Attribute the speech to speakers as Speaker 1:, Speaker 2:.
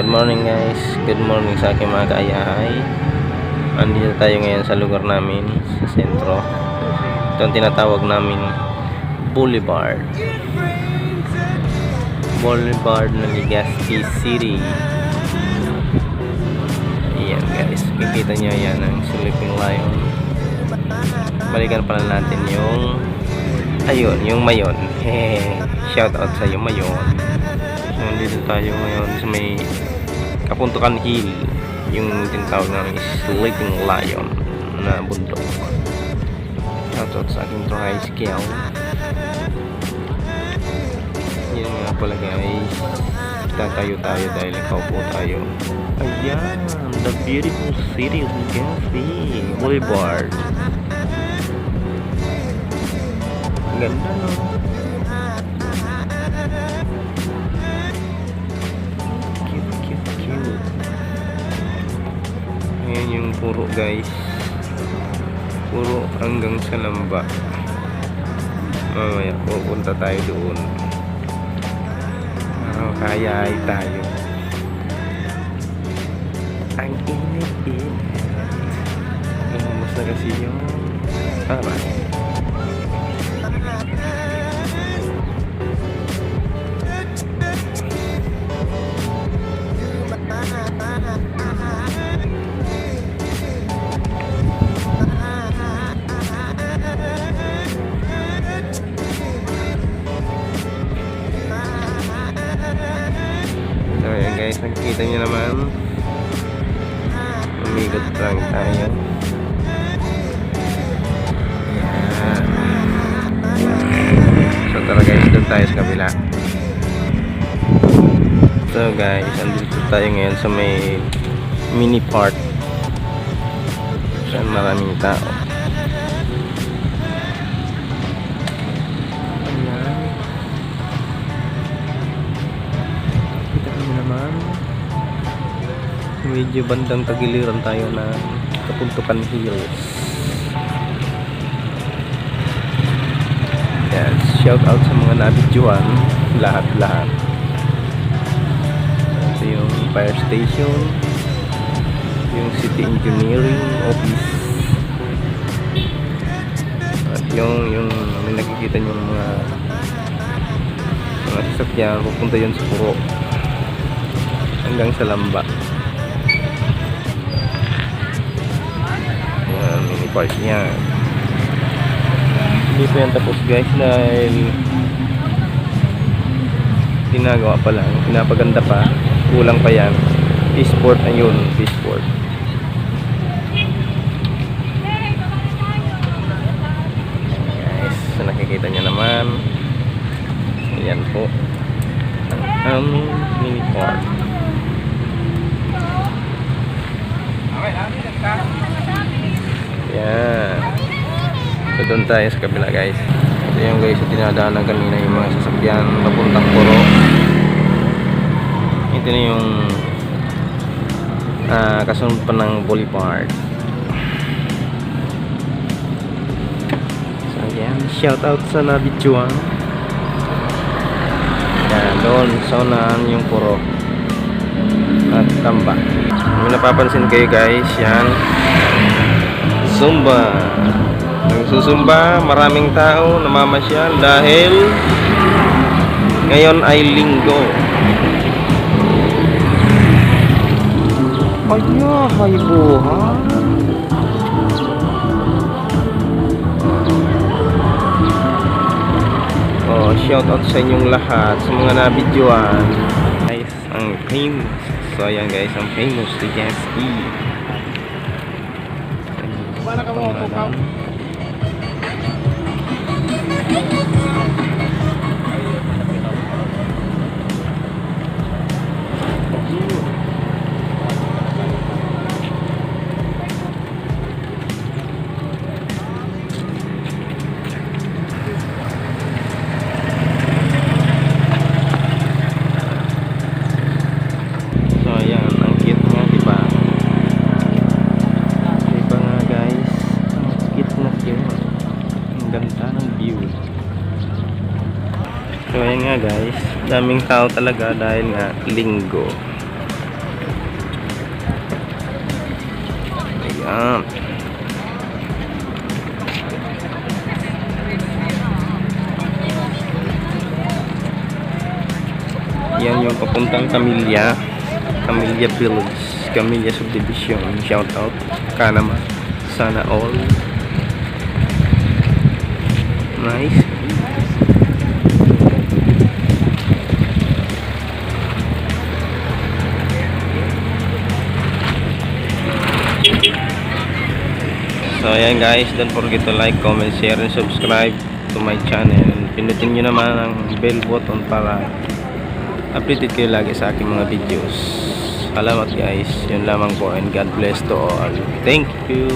Speaker 1: Good morning guys. Good morning sa aking mga kaayahay. Andito tayo ngayon sa lugar namin sa sentro. Ito ang tinatawag namin Boulevard ng Legazpi City. Ayan guys, kikita nyo yan ang Sleeping Lion. Balikan pala natin yung yung Mayon. Shout out sa yung Mayon. So, nandito tayo ngayon sa may Kapuntukan Hill, yung tinatawag namin Sleeping Lion na bundok. Shout out sa ating high scale. Yun nga pala guys, tatayo tayo dahil nakaupo tayo. Ayan, the beautiful city of Legazpi Boulevard. Ganda no? Cute. Ayan yung puro guys, puro hanggang sa lamba. Mamaya pupunta tayo doon. Kaya ay tayo. Ang init. Mas na kasi yung ayan guys, nakikita nyo naman, umigot lang tayo. Ayan. So tara guys, doon tayo sa kabila. So guys, andito tayo ngayon sa may mini park saan maraming tao. Medyo bandang tagiliran tayo ng Kapuntukan Hills. Yes, shout out sa mga nabidyohan, lahat. Ito yung fire station, yung city engineering office, at yung nakikita nyo mga sasakyan pupunta yun sa Puro hanggang sa Lamba. Mini park niya. Hindi pa yan tapos guys dahil ginagawa pa lang, pinapaganda pa, kulang pa yan. Peaceport na yun, Peaceport. Guys, so nakikita nyo naman, ayan po ang aming mini park. Yan. So doon tayo sa kabila guys. Ito yung guys, tinadaanan kanina yung mga sasakyan papuntang Puro. Ito na yung kasunod pa ng Boulevard. So yan, shout out sa nabidyoan. Yan, doon sa unahan yung Puro at Tamba. May napapansin kayo guys, yan Zumba. Nagsusumba, maraming tao namamasyal dahil ngayon ay Linggo. Hay buhay. Oh, shout out sa inyong lahat, sa mga nabidyoan. Guys, ang famous. So ayan guys, ang famous Legazpi. Mana kamu mau kau? So ayan, ang cute nga, diba? Ganda ng view. So ayun nga guys, daming tao talaga dahil nga Linggo. Yan. Yan yung papuntang Camilla Village, Camilla Subdivision. Shout out Kanama, sana all. Nice. So ayan guys, don't forget to like, comment, share, and subscribe to my channel. Pinutin nyo naman ang bell button para updated kayo lagi sa aking mga videos. Salamat guys, yun lamang po, and God bless to all. Thank you.